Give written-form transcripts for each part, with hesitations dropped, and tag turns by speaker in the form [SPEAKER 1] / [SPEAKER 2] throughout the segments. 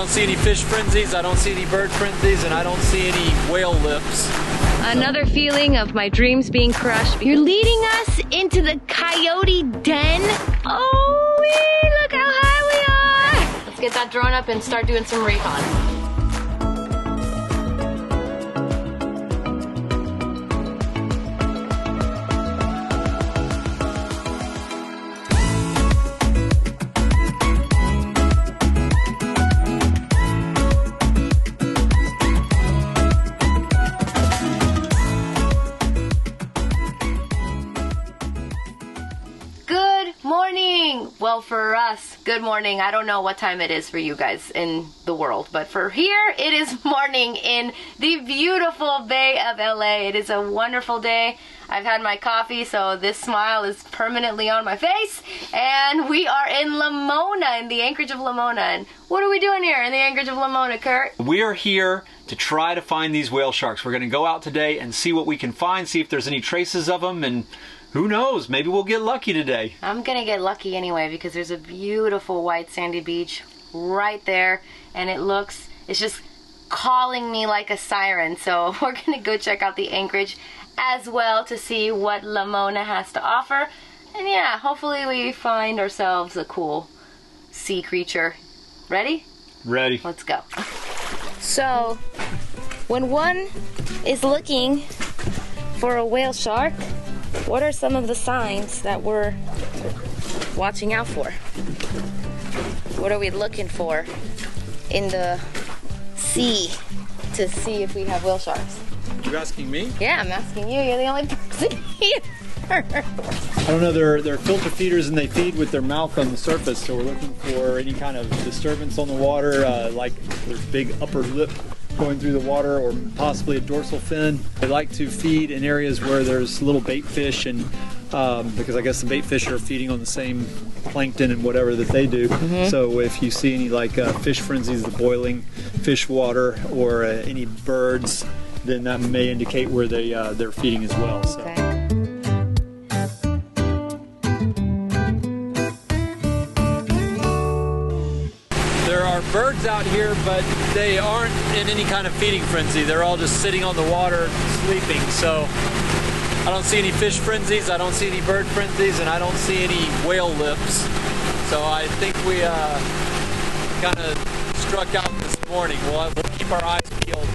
[SPEAKER 1] don't see any fish frenzies, I don't see any bird frenzies, and I don't see any whale lips.
[SPEAKER 2] Another feeling of my dreams being crushed. You're leading us into the coyote den. Oh, look how high we are. Let's get that drone up and start doing some recon. Well, for us, good morning. I don't know what time it is for you guys in the world, but for here, it is morning in the beautiful Bay of LA. It is a wonderful day. I've had my coffee, so this smile is permanently on my face. And we are in Lamona, in the anchorage of Lamona. And what are we doing here in the anchorage of Lamona, Kurt?
[SPEAKER 1] We are here to try to find these whale sharks. We're going to go out today and see what we can find, see if there's any traces of them, and who knows, maybe we'll get lucky today.
[SPEAKER 2] I'm gonna get lucky anyway because there's a beautiful white sandy beach right there, and it's just calling me like a siren. So we're gonna go check out the anchorage as well to see what Lamona has to offer. And yeah, hopefully we find ourselves a cool sea creature. Ready?
[SPEAKER 1] Ready.
[SPEAKER 2] Let's go. So, when one is looking for a whale shark, what are some of the signs that we're watching out for? What are we looking for in the sea to see if we have whale sharks?
[SPEAKER 1] You asking me?
[SPEAKER 2] Yeah, I'm asking you. You're the only person here.
[SPEAKER 1] I don't know, they're filter feeders and they feed with their mouth on the surface, so we're looking for any kind of disturbance on the water, like there's big upper lip going through the water or possibly a dorsal fin. They like to feed in areas where there's little bait fish, and because I guess the bait fish are feeding on the same plankton and whatever that they do. So if you see any like fish frenzies, the boiling fish water, or any birds, then that may indicate where they're feeding as well. So.
[SPEAKER 2] Okay.
[SPEAKER 1] There are birds out here, but they aren't in any kind of feeding frenzy. They're all just sitting on the water sleeping. So I don't see any fish frenzies, I don't see any bird frenzies, and I don't see any whale lips. So I think we kind of struck out this morning. We'll keep our eyes peeled.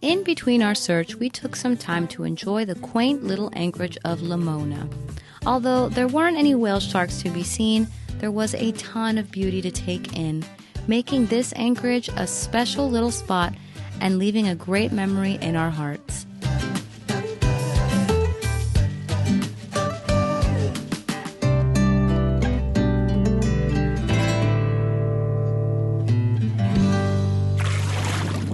[SPEAKER 2] In between our search, we took some time to enjoy the quaint little anchorage of Lamona. Although there weren't any whale sharks to be seen, there was a ton of beauty to take in, making this anchorage a special little spot and leaving a great memory in our hearts.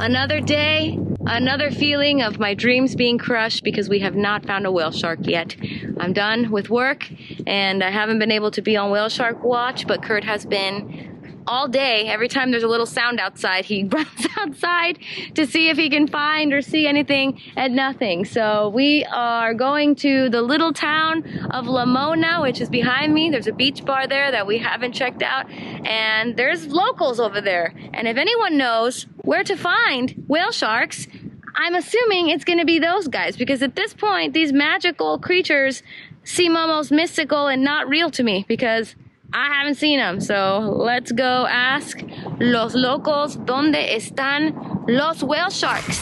[SPEAKER 2] Another day, another feeling of my dreams being crushed because we have not found a whale shark yet. I'm done with work and I haven't been able to be on whale shark watch, but Kurt has been all day. Every time there's a little sound outside, he runs outside to see if he can find or see anything, and nothing. So we are going to the little town of Lamona, which is behind me. There's a beach bar there that we haven't checked out, and there's locals over there. And if anyone knows where to find whale sharks, I'm assuming it's going to be those guys, because at this point, these magical creatures seem almost mystical and not real to me, because I haven't seen them. So let's go ask los locals donde están los whale sharks.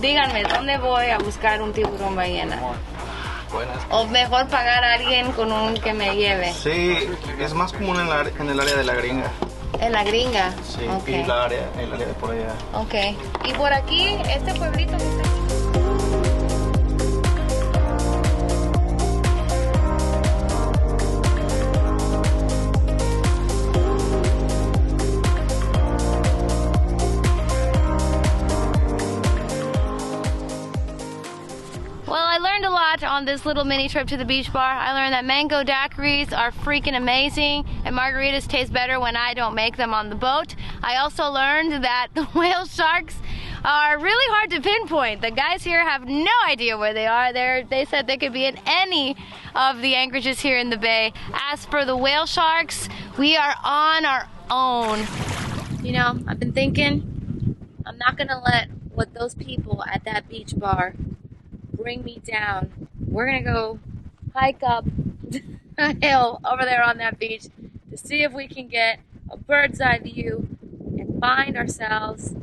[SPEAKER 2] Díganme, ¿dónde voy a buscar un tiburón ballena? O mejor pagar a alguien con un que me lleve.
[SPEAKER 3] Sí, es más común en el área de la Gringa.
[SPEAKER 2] ¿En la Gringa?
[SPEAKER 3] Sí,
[SPEAKER 2] Okay.
[SPEAKER 3] y el área de por allá.
[SPEAKER 2] Ok. ¿Y por aquí, este pueblito que está aquí? on this little mini trip to the beach bar. I learned that mango daiquiris are freaking amazing and margaritas taste better when I don't make them on the boat. I also learned that the whale sharks are really hard to pinpoint. The guys here have no idea where they are. They said they could be in any of the anchorages here in the bay. As for the whale sharks, we are on our own. You know, I've been thinking, I'm not gonna let what those people at that beach bar bring me down. We're gonna go hike up a hill over there on that beach to see if we can get a bird's eye view and find ourselves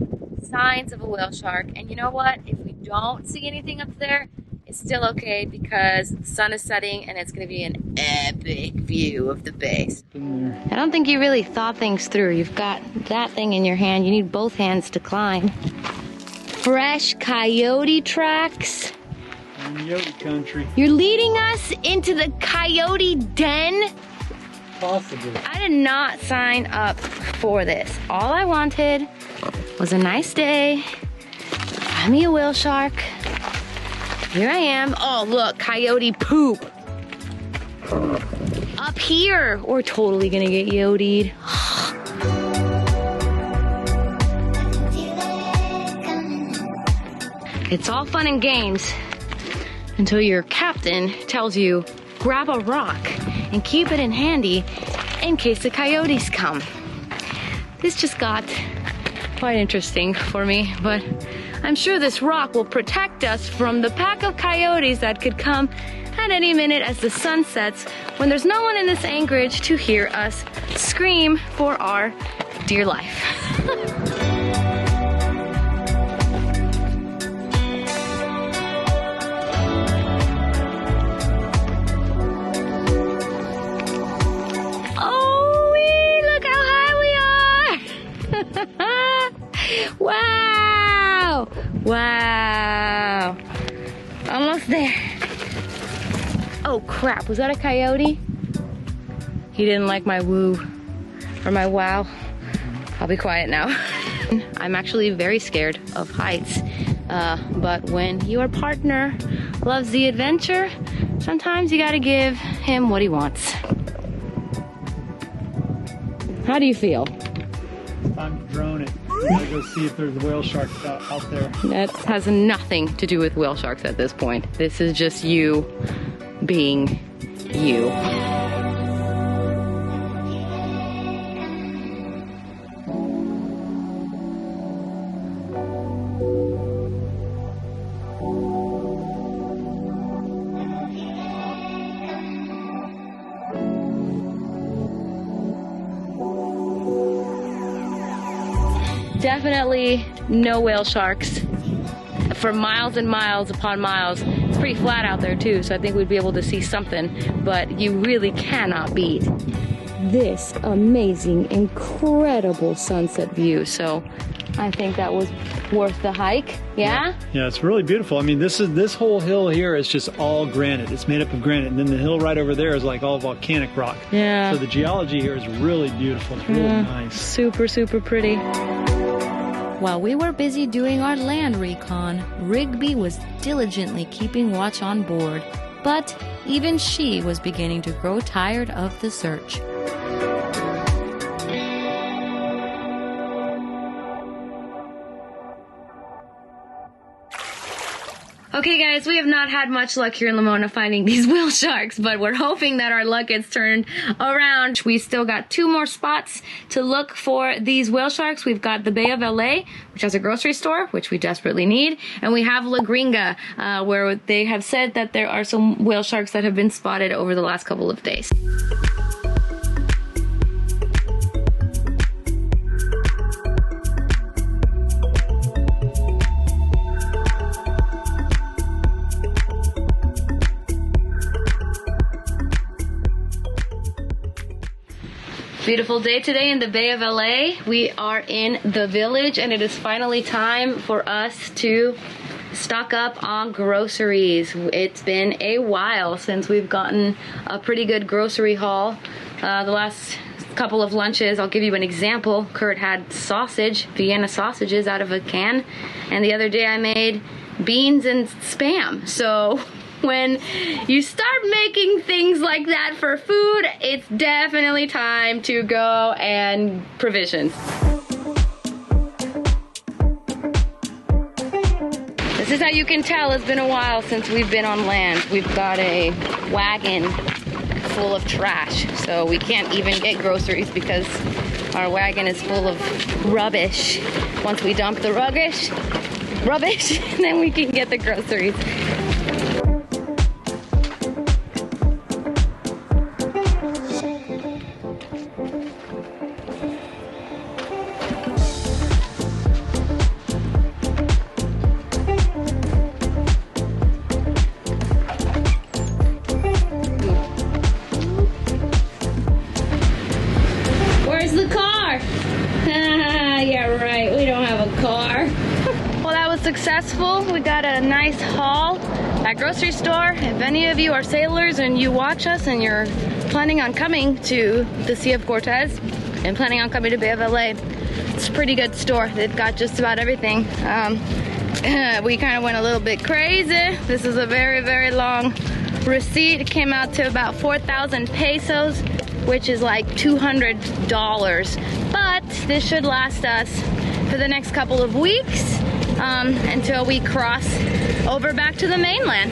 [SPEAKER 2] signs of a whale shark. And you know what? If we don't see anything up there, it's still okay because the sun is setting and it's going to be an epic view of the bay. I don't think you really thought things through. You've got that thing in your hand. You need both hands to climb. Fresh coyote tracks.
[SPEAKER 1] Coyote country.
[SPEAKER 2] You're leading us into the coyote den?
[SPEAKER 1] Possibly.
[SPEAKER 2] I did not sign up for this. All I wanted was a nice day. Find me a whale shark. Here I am. Oh, look, coyote poop. Up here. We're totally gonna get yodied. It's all fun and games until your captain tells you, grab a rock and keep it in handy in case the coyotes come. This just got quite interesting for me, but I'm sure this rock will protect us from the pack of coyotes that could come at any minute as the sun sets when there's no one in this anchorage to hear us scream for our dear life. Wow! Wow! Almost there. Oh crap, was that a coyote? He didn't like my woo or my wow. I'll be quiet now. I'm actually very scared of heights, but when your partner loves the adventure, sometimes you gotta give him what he wants. How do you feel?
[SPEAKER 1] Time to drone it. I'll go see if there's a whale shark out there.
[SPEAKER 2] That has nothing to do with whale sharks at this point. This is just you being you. Definitely no whale sharks for miles and miles upon miles. It's pretty flat out there too, so I think we'd be able to see something, but you really cannot beat this amazing, incredible sunset view. So I think that was worth the hike. Yeah?
[SPEAKER 1] Yeah, it's really beautiful. I mean, this whole hill here is just all granite. It's made up of granite, and then the hill right over there is like all volcanic rock.
[SPEAKER 2] Yeah.
[SPEAKER 1] So the geology here is really beautiful. It's really nice.
[SPEAKER 2] Super, super pretty. While we were busy doing our land recon, Rigby was diligently keeping watch on board. But even she was beginning to grow tired of the search. Okay guys, we have not had much luck here in Lamona finding these whale sharks, but we're hoping that our luck gets turned around. We still got 2 more spots to look for these whale sharks. We've got the Bay of LA, which has a grocery store, which we desperately need, and we have La Gringa, where they have said that there are some whale sharks that have been spotted over the last couple of days. Beautiful day today in the Bay of LA. We are in the village and it is finally time for us to stock up on groceries. It's been a while since we've gotten a pretty good grocery haul. The last couple of lunches, I'll give you an example. Kurt had sausage, Vienna sausages out of a can, and the other day I made beans and Spam. So when you start making things like that for food, it's definitely time to go and provisions. This is how you can tell it's been a while since we've been on land. We've got a wagon full of trash, so we can't even get groceries because our wagon is full of rubbish. Once we dump the rubbish, then we can get the groceries. Where's the car? Yeah, right, we don't have a car. Well, that was successful. We got a nice haul at grocery store. If any of you are sailors and you watch us and you're planning on coming to the Sea of Cortez and planning on coming to Bay of LA, it's a pretty good store. They've got just about everything. We kind of went a little bit crazy. This is a very, very long receipt. It came out to about 4,000 pesos, which is like $200. But this should last us for the next couple of weeks until we cross over back to the mainland.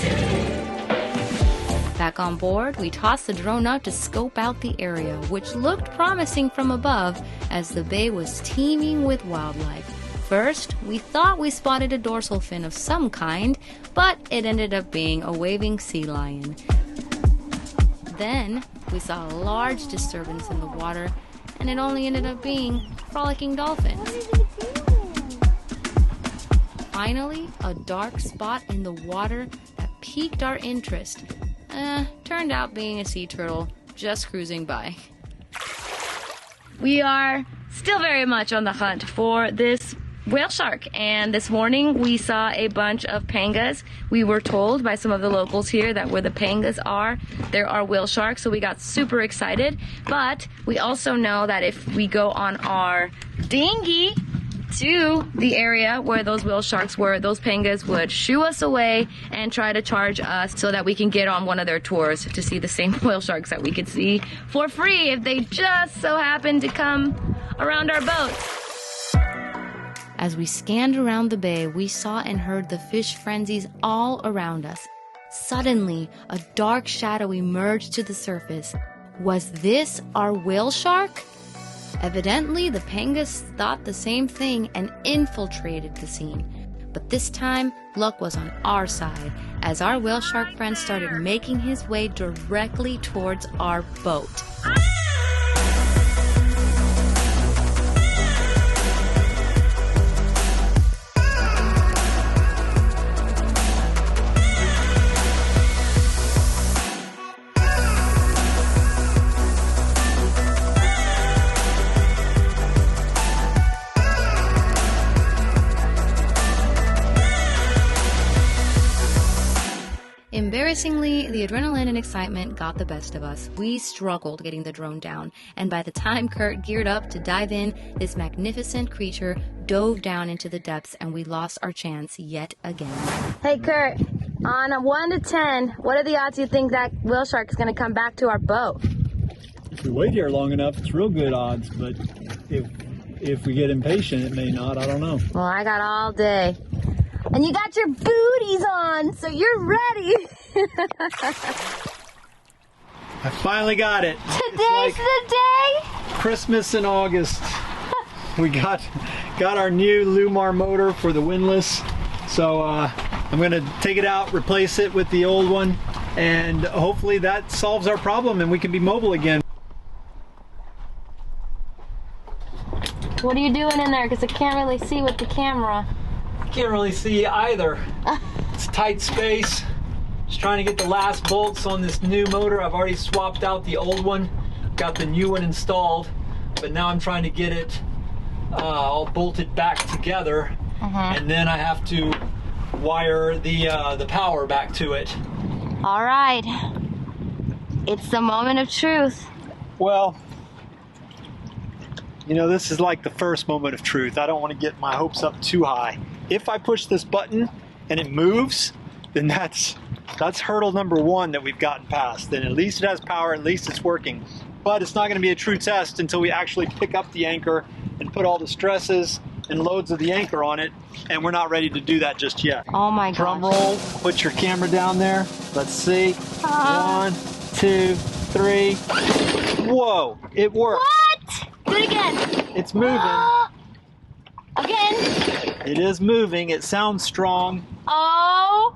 [SPEAKER 2] Back on board, we tossed the drone up to scope out the area, which looked promising from above as the bay was teeming with wildlife. First, we thought we spotted a dorsal fin of some kind, but it ended up being a waving sea lion. Then, we saw a large disturbance in the water, and it only ended up being frolicking dolphins. Finally, a dark spot in the water that piqued our interest. Turned out being a sea turtle just cruising by. We are still very much on the hunt for this whale shark, and this morning we saw a bunch of pangas. We were told by some of the locals here that where the pangas are, there are whale sharks, so we got super excited. But we also know that if we go on our dinghy to the area where those whale sharks were, those pangas would shoo us away and try to charge us so that we can get on one of their tours to see the same whale sharks that we could see for free if they just so happened to come around our boat. As we scanned around the bay, we saw and heard the fish frenzies all around us. Suddenly, a dark shadow emerged to the surface. Was this our whale shark? Evidently, the pangas thought the same thing and infiltrated the scene. But this time, luck was on our side, as our whale shark friend started making his way directly towards our boat. Embarrassingly, the adrenaline and excitement got the best of us. We struggled getting the drone down, and by the time Kurt geared up to dive in, this magnificent creature dove down into the depths and we lost our chance yet again. Hey Kurt, on a 1 to 10, what are the odds you think that whale shark is going to come back to our boat?
[SPEAKER 1] If we wait here long enough, it's real good odds, but if we get impatient, it may not. I don't know.
[SPEAKER 2] Well, I got all day. And you got your booties on, so you're ready.
[SPEAKER 1] I finally got it.
[SPEAKER 2] Today's the day?
[SPEAKER 1] Christmas in August. We got our new Lumar motor for the windlass. So I'm going to take it out, replace it with the old one, and hopefully that solves our problem and we can be mobile again.
[SPEAKER 2] What are you doing in there? Because I can't really see with the camera.
[SPEAKER 1] Can't really see either. It's tight space. Just trying to get the last bolts on this new motor. I've already swapped out the old one, got the new one installed, but now I'm trying to get it all bolted back together, and then I have to wire the power back to it.
[SPEAKER 2] All right, it's the moment of truth.
[SPEAKER 1] Well, you know, this is like the first moment of truth. I don't want to get my hopes up too high. If I push this button and it moves, then that's That's hurdle number 1 that we've gotten past. Then at least it has power, at least it's working. But it's not going to be a true test until we actually pick up the anchor and put all the stresses and loads of the anchor on it, and we're not ready to do that just yet.
[SPEAKER 2] Oh my gosh.
[SPEAKER 1] Drum roll, put your camera down there. Let's see. 1, 2, 3. Whoa, it worked.
[SPEAKER 2] What? Do it again.
[SPEAKER 1] It's moving.
[SPEAKER 2] Again.
[SPEAKER 1] It is moving. It sounds strong.
[SPEAKER 2] Oh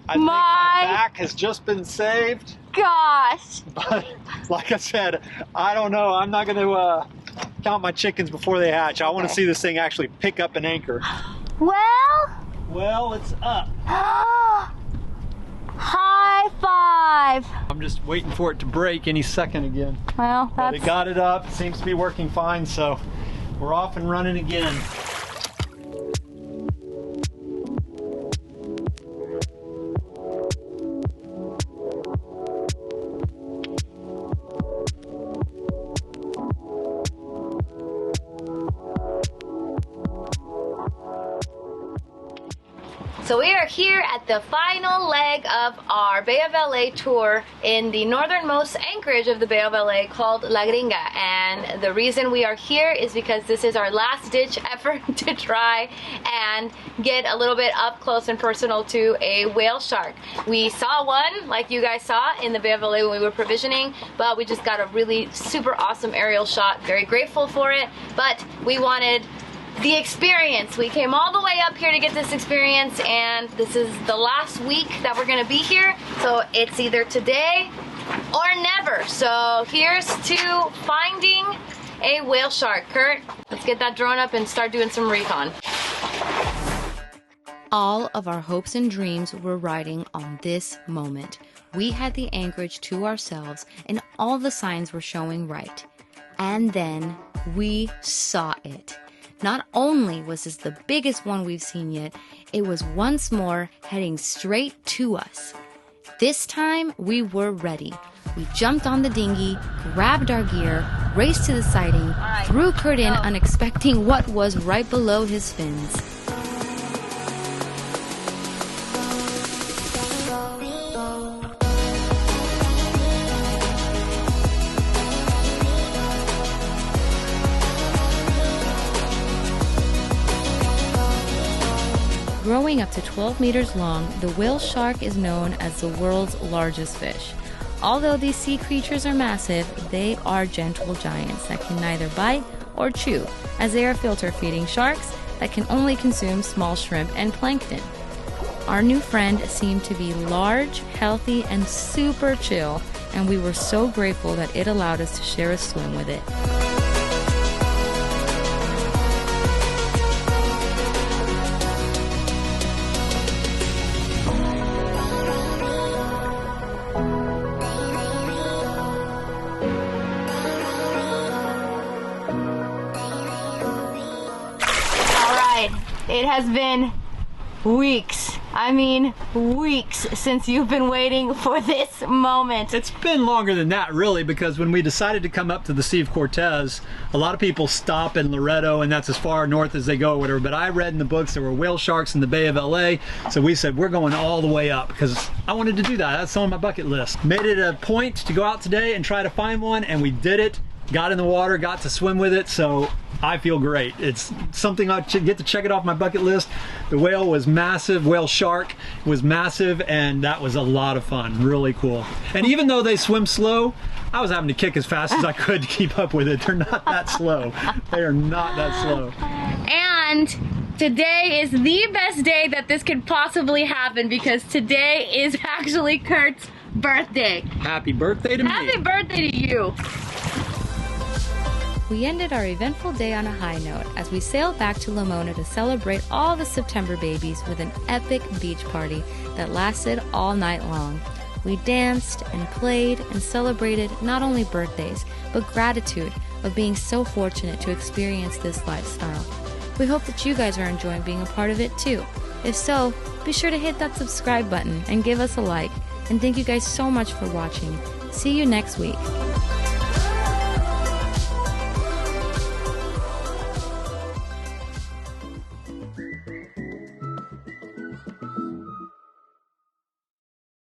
[SPEAKER 1] I think my back has just been saved.
[SPEAKER 2] gosh.
[SPEAKER 1] But like I said, I don't know. I'm not going to count my chickens before they hatch. I want to see this thing actually pick up an anchor. Well, it's up.
[SPEAKER 2] High five.
[SPEAKER 1] I'm just waiting for it to break any second again.
[SPEAKER 2] Well,
[SPEAKER 1] But
[SPEAKER 2] that's...
[SPEAKER 1] it got it up. It seems to be working fine, so we're off and running again.
[SPEAKER 2] So we are here at the final leg of our Bay of LA tour in the northernmost anchorage of the Bay of LA called La Gringa. And the reason we are here is because this is our last ditch effort to try and get a little bit up close and personal to a whale shark. We saw one, like you guys saw, in the Bay of LA when we were provisioning, but we just got a really super awesome aerial shot. Very grateful for it, but we wanted the experience. We came all the way up here to get this experience, and this is the last week that we're gonna be here, so it's either today or never. So here's to finding a whale shark. Kurt, let's get that drone up and start doing some recon. All of our hopes and dreams were riding on this moment. We had the anchorage to ourselves and all the signs were showing right. And then we saw it. Not only was this the biggest one we've seen yet, it was once more heading straight to us. This time, we were ready. We jumped on the dinghy, grabbed our gear, raced to the sighting, threw Kurt in, unexpecting what was right below his fins. Growing up to 12 meters long, the whale shark is known as the world's largest fish. Although these sea creatures are massive, they are gentle giants that can neither bite or chew, as they are filter feeding sharks that can only consume small shrimp and plankton. Our new friend seemed to be large, healthy, and super chill, and we were so grateful that it allowed us to share a swim with it. It has been weeks. I mean, weeks since you've been waiting for this moment.
[SPEAKER 1] It's been longer than that, really, because when we decided to come up to the Sea of Cortez, a lot of people stop in Loreto, and that's as far north as they go or whatever. But I read in the books there were whale sharks in the Bay of LA, so we said we're going all the way up because I wanted to do that. That's on my bucket list. Made it a point to go out today and try to find one, and we did it. Got in the water, got to swim with it, so I feel great. It's something I get to check it off my bucket list. The whale was massive, whale shark was massive, and that was a lot of fun, really cool. And even though they swim slow, I was having to kick as fast as I could to keep up with it. They're not that slow. They are not that slow.
[SPEAKER 2] And today is the best day that this could possibly happen because today is actually Kurt's birthday.
[SPEAKER 1] Happy birthday to me.
[SPEAKER 2] Happy birthday to you. We ended our eventful day on a high note as we sailed back to Lamona to celebrate all the September babies with an epic beach party that lasted all night long. We danced and played and celebrated not only birthdays, but gratitude of being so fortunate to experience this lifestyle. We hope that you guys are enjoying being a part of it too. If so, be sure to hit that subscribe button and give us a like. And thank you guys so much for watching. See you next week.